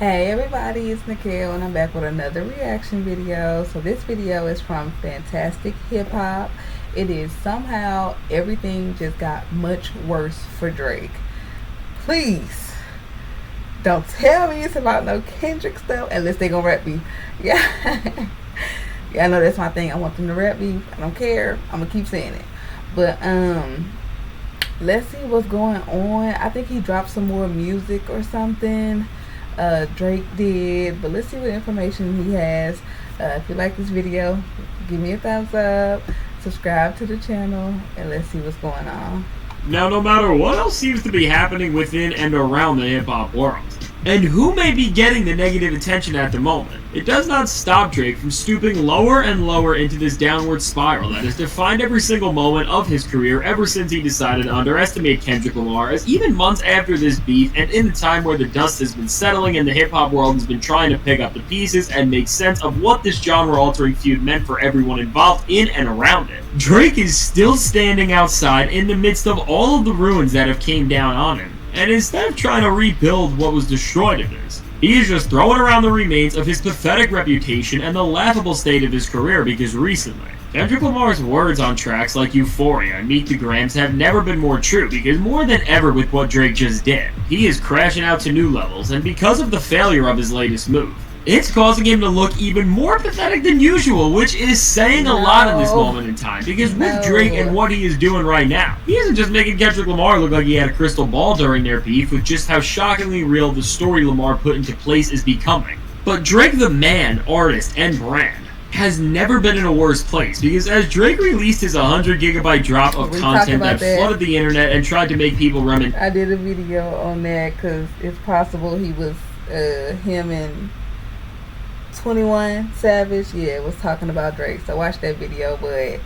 Hey everybody, it's Nikhil and I'm back with another reaction video. So this video is from Fantastic Hip Hop. It is somehow everything just got much worse for Drake. Please don't tell me it's about no Kendrick stuff unless they gonna rap me. Yeah. Yeah, I know that's my thing. I want them to rap me. I don't care. I'm gonna keep saying it. But let's see what's going on. I think he dropped some more music or something. Drake did, but let's see what information he has. If you like this video, give me a thumbs up, subscribe to the channel, and let's see what's going on. Now, no matter what else seems to be happening within and around the hip-hop world, and who may be getting the negative attention at the moment, it does not stop Drake from stooping lower and lower into this downward spiral that has defined every single moment of his career ever since he decided to underestimate Kendrick Lamar, as even months after this beef and in the time where the dust has been settling and the hip-hop world has been trying to pick up the pieces and make sense of what this genre-altering feud meant for everyone involved in and around it, Drake is still standing outside in the midst of all of the ruins that have came down on him. And instead of trying to rebuild what was destroyed in this, he is just throwing around the remains of his pathetic reputation and the laughable state of his career, because recently, Kendrick Lamar's words on tracks like Euphoria and Meet the Grams have never been more true, because more than ever with what Drake just did, he is crashing out to new levels, and because of the failure of his latest move, it's causing him to look even more pathetic than usual, which is saying a lot in this moment in time, because with Drake and what he is doing right now, he isn't just making Kendrick Lamar look like he had a crystal ball during their beef with just how shockingly real the story Lamar put into place is becoming, but Drake the man, artist, and brand has never been in a worse place, because as Drake released his 100GB drop of content that flooded the internet and tried to make people reminisce. I did a video on that because it's possible he was, him and 21 Savage, was talking about Drake. So watch that video. But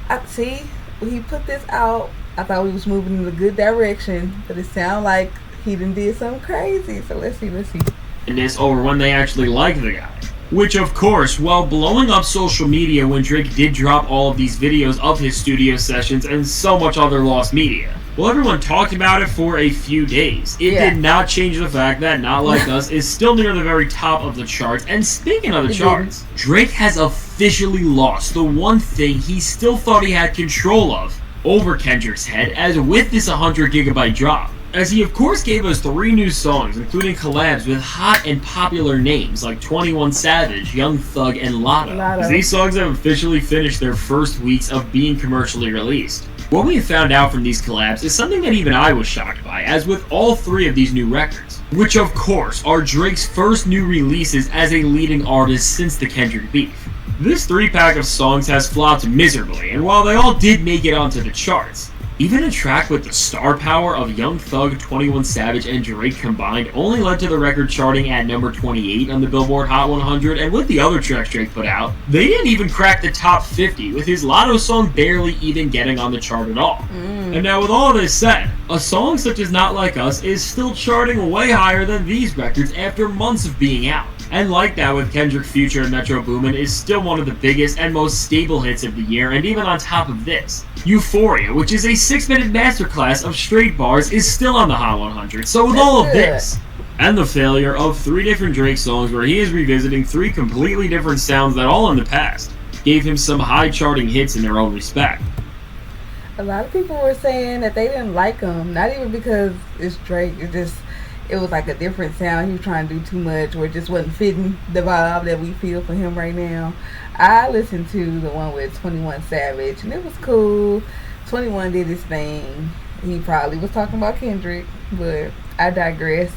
I see when he put this out, I thought we was moving in a good direction, but it sounded like he done did something crazy. So let's see. And this over when they actually like the guy. Which, of course, while blowing up social media when Drake did drop all of these videos of his studio sessions and so much other lost media, well, everyone talked about it for a few days. It did not change the fact that Not Like Us is still near the very top of the charts. And speaking of the charts, Drake has officially lost the one thing he still thought he had control of over Kendrick's head, as with this 100GB drop. As he of course gave us 3 new songs, including collabs with hot and popular names like 21 Savage, Young Thug, and Latto. These songs have officially finished their first weeks of being commercially released. What we have found out from these collabs is something that even I was shocked by, as with all 3 of these new records, which of course are Drake's first new releases as a leading artist since the Kendrick beef. This 3-pack of songs has flopped miserably, and while they all did make it onto the charts, even a track with the star power of Young Thug, 21 Savage, and Drake combined only led to the record charting at number 28 on the Billboard Hot 100, and with the other tracks Drake put out, they didn't even crack the top 50, with his Latto song barely even getting on the chart at all. And now with all this said, a song such as Not Like Us is still charting way higher than these records after months of being out. And like that with Kendrick, Future, and Metro Boomin, is still one of the biggest and most stable hits of the year, and even on top of this, Euphoria, which is a 6-minute masterclass of straight bars, is still on the Hot 100. So with all of this, and the failure of 3 different Drake songs where he is revisiting 3 completely different sounds that all in the past gave him some high charting hits in their own respect. A lot of people were saying that they didn't like him, not even because it's Drake, it was like a different sound. He was trying to do too much, or it just wasn't fitting the vibe that we feel for him right now. I listened to the one with 21 Savage, and it was cool. 21 did his thing. He probably was talking about Kendrick, but I digress.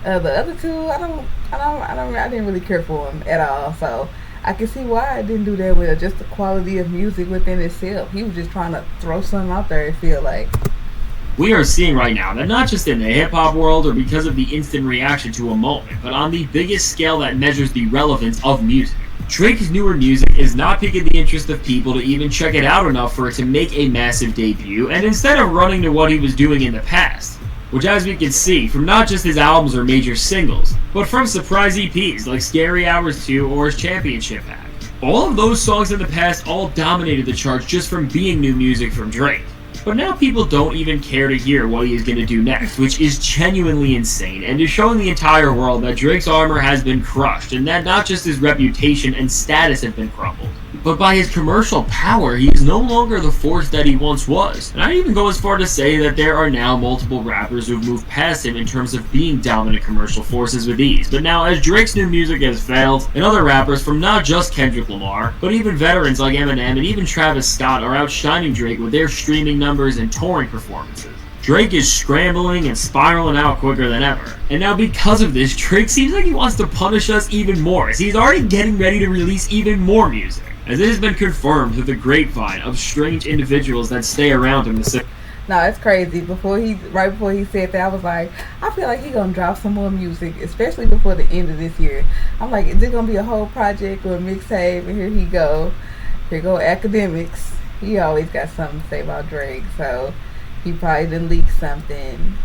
The other 2, I didn't really care for him at all. So I can see why I didn't do that well. Just the quality of music within itself. He was just trying to throw something out there. I feel like. We are seeing right now that not just in the hip-hop world or because of the instant reaction to a moment, but on the biggest scale that measures the relevance of music, Drake's newer music is not piquing the interest of people to even check it out enough for it to make a massive debut, and instead of running to what he was doing in the past, which as we can see from not just his albums or major singles, but from surprise EPs like Scary Hours 2 or his Championship Pack. All of those songs in the past all dominated the charts just from being new music from Drake. But now people don't even care to hear what he is going to do next, which is genuinely insane, and is showing the entire world that Drake's armor has been crushed, and that not just his reputation and status have been crumbled, but by his commercial power, he is no longer the force that he once was. And I'd even go as far to say that there are now multiple rappers who've moved past him in terms of being dominant commercial forces with ease. But now, as Drake's new music has failed, and other rappers from not just Kendrick Lamar, but even veterans like Eminem and even Travis Scott are outshining Drake with their streaming numbers and touring performances, Drake is scrambling and spiraling out quicker than ever. And now because of this, Drake seems like he wants to punish us even more, as he's already getting ready to release even more music, as it has been confirmed through the grapevine of strange individuals that stay around him to say. No, it's crazy. Right before he said that, I was like, I feel like he gonna drop some more music, especially before the end of this year. I'm like, is it gonna be a whole project or a mixtape? And here he go. Here go Academics. He always got something to say about Drake, so he probably done leak something.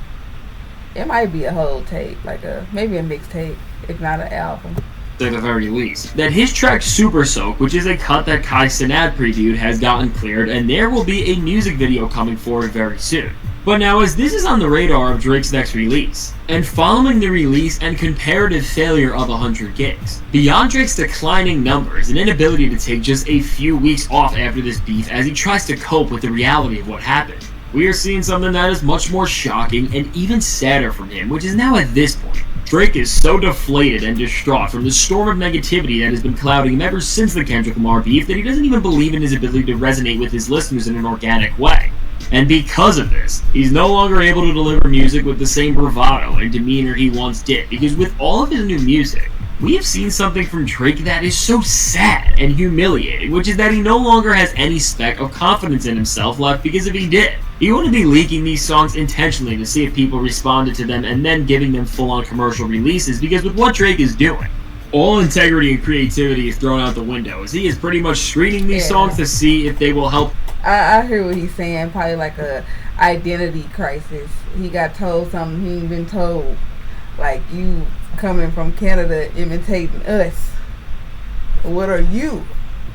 It might be a whole tape, maybe a mixtape, if not an album. At the very least, that his track Super Soak, which is a cut that Kai Cenat previewed, has gotten cleared, and there will be a music video coming forward very soon. But now, as this is on the radar of Drake's next release, and following the release and comparative failure of 100 gigs, beyond Drake's declining numbers and inability to take just a few weeks off after this beef as he tries to cope with the reality of what happened, we are seeing something that is much more shocking and even sadder from him, which is now at this point, Drake is so deflated and distraught from the storm of negativity that has been clouding him ever since the Kendrick Lamar beef that he doesn't even believe in his ability to resonate with his listeners in an organic way. And because of this, he's no longer able to deliver music with the same bravado and demeanor he once did, because with all of his new music, we have seen something from Drake that is so sad and humiliating, which is that he no longer has any speck of confidence in himself left, because if he did, he wouldn't be leaking these songs intentionally to see if people responded to them and then giving them full-on commercial releases, because with what Drake is doing, all integrity and creativity is thrown out the window, as he is pretty much screening these songs to see if they will help. I hear what he's saying, probably like a identity crisis. He got told something he ain't been told, like, you coming from Canada imitating us. What are you?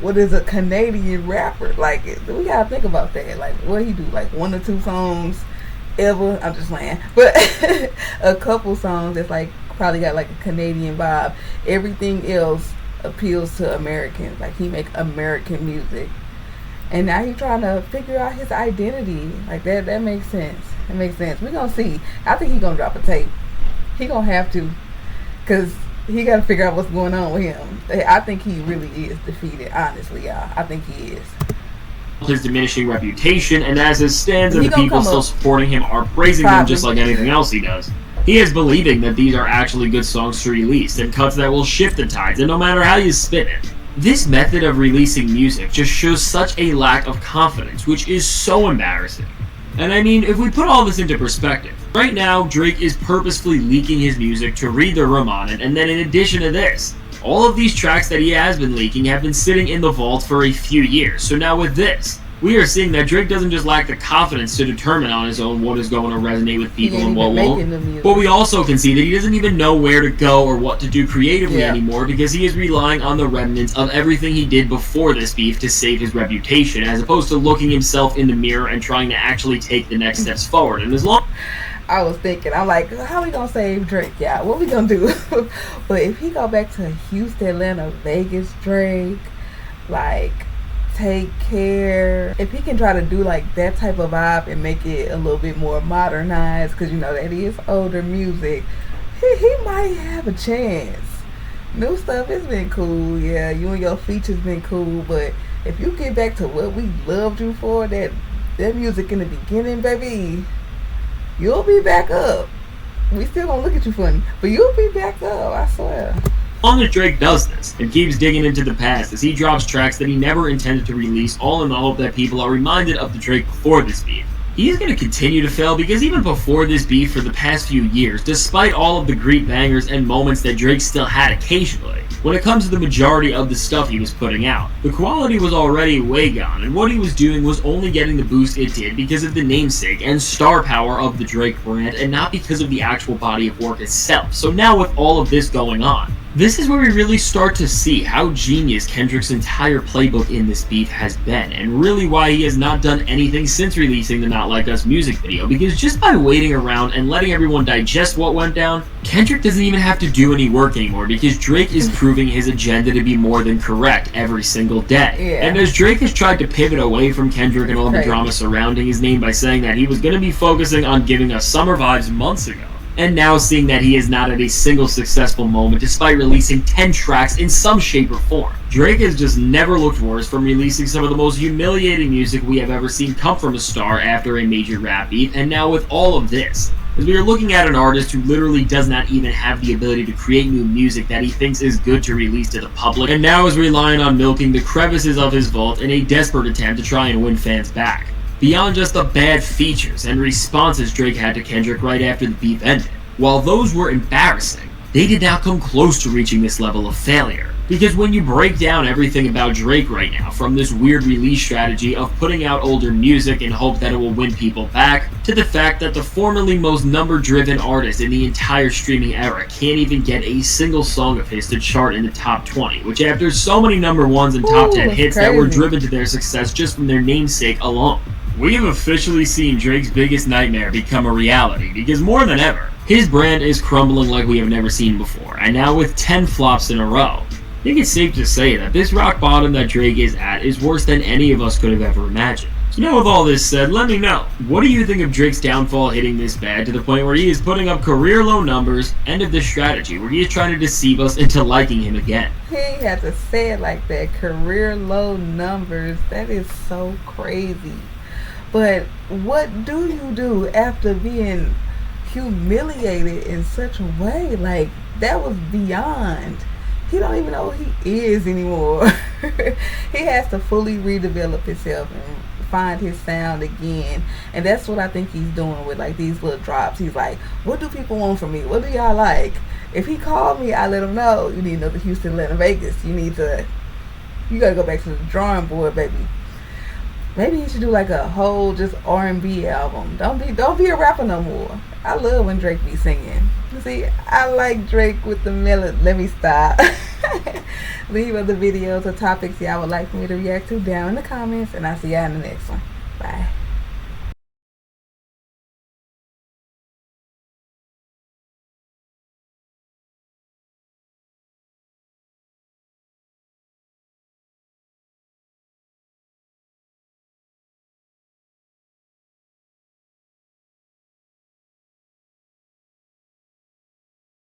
What is a Canadian rapper? Like, we gotta think about that. Like, what he do? Like 1 or 2 songs ever? I'm just playing, but a couple songs that's like probably got like a Canadian vibe. Everything else appeals to Americans. Like, he make American music, and now he's trying to figure out his identity. Like that makes sense. It makes sense. We're gonna see. I think he's gonna drop a tape. He gonna have to, cause he got to figure out what's going on with him. I think he really is defeated, honestly, y'all. I think he is. His diminishing reputation, and as it stands, and the people still supporting him are praising him just like anything else he does. He is believing that these are actually good songs to release, and cuts that will shift the tides, and no matter how you spin it. This method of releasing music just shows such a lack of confidence, which is so embarrassing. And I mean, if we put all this into perspective, right now, Drake is purposefully leaking his music to read the room on it, and then in addition to this, all of these tracks that he has been leaking have been sitting in the vault for a few years. So now with this, we are seeing that Drake doesn't just lack the confidence to determine on his own what is going to resonate with people and what won't, but we also can see that he doesn't even know where to go or what to do creatively anymore, because he is relying on the remnants of everything he did before this beef to save his reputation, as opposed to looking himself in the mirror and trying to actually take the next steps forward. And as long I was thinking, I'm like, how we gonna save Drake? Yeah, what we gonna do? But if he go back to Houston, Atlanta, Vegas, Drake, like, Take Care, if he can try to do like that type of vibe and make it a little bit more modernized, because you know that is older music, he might have a chance. New stuff has been cool, yeah, you and your features been cool, but if you get back to what we loved you for, that music in the beginning, baby, you'll be back up. We still gonna look at you funny, but you'll be back up, I swear. As long as Drake does this and keeps digging into the past as he drops tracks that he never intended to release, all in the hope that people are reminded of the Drake before this beef, he is going to continue to fail, because even before this beef for the past few years, despite all of the great bangers and moments that Drake still had occasionally, when it comes to the majority of the stuff he was putting out, the quality was already way gone, and what he was doing was only getting the boost it did because of the namesake and star power of the Drake brand, and not because of the actual body of work itself. So now with all of this going on, This is where we really start to see how genius Kendrick's entire playbook in this beef has been, and really why he has not done anything since releasing the Not Like Us music video, because just by waiting around and letting everyone digest what went down, Kendrick doesn't even have to do any work anymore, because Drake is proving his agenda to be more than correct every single day. Yeah. And as Drake has tried to pivot away from Kendrick and all the Crazy. drama surrounding his name by saying that he was going to be focusing on giving us summer vibes months ago, and now seeing that he is not at a single successful moment despite releasing 10 tracks in some shape or form. Drake has just never looked worse from releasing some of the most humiliating music we have ever seen come from a star after a major rap beef, and now with all of this, as we are looking at an artist who literally does not even have the ability to create new music that he thinks is good to release to the public, and now is relying on milking the crevices of his vault in a desperate attempt to try and win fans back. Beyond just the bad features and responses Drake had to Kendrick right after the beef ended, while those were embarrassing, they did not come close to reaching this level of failure. Because when you break down everything about Drake right now, from this weird release strategy of putting out older music in hope that it will win people back, to the fact that the formerly most number-driven artist in the entire streaming era can't even get a single song of his to chart in the top 20, which after so many number ones and top 10 that's hits that were crazy. driven to their success just from their namesake alone. We have officially seen Drake's biggest nightmare become a reality, because more than ever, his brand is crumbling like we have never seen before, and now with 10 flops in a row, I think it's safe to say that this rock bottom that Drake is at is worse than any of us could have ever imagined. So now with all this said, let me know, what do you think of Drake's downfall hitting this bad to the point where he is putting up career low numbers, and of this strategy where he is trying to deceive us into liking him again? He ain't have to say it like that. Career low numbers. That is so crazy. But what do you do after being humiliated in such a way? Like, that was beyond. He don't even know who he is anymore. He has to fully redevelop himself and find his sound again. And that's what I think he's doing with like these little drops. He's like, what do people want from me? What do y'all like? If he called me, I let him know. You need another Houston, Atlanta, Vegas. You gotta go back to the drawing board, baby. Maybe he should do like a whole just R&B album. Don't be a rapper no more. I love when Drake be singing. See, I like Drake with the melody. Let me stop. Leave other videos or topics y'all would like for me to react to down in the comments, and I'll see y'all in the next one. Bye.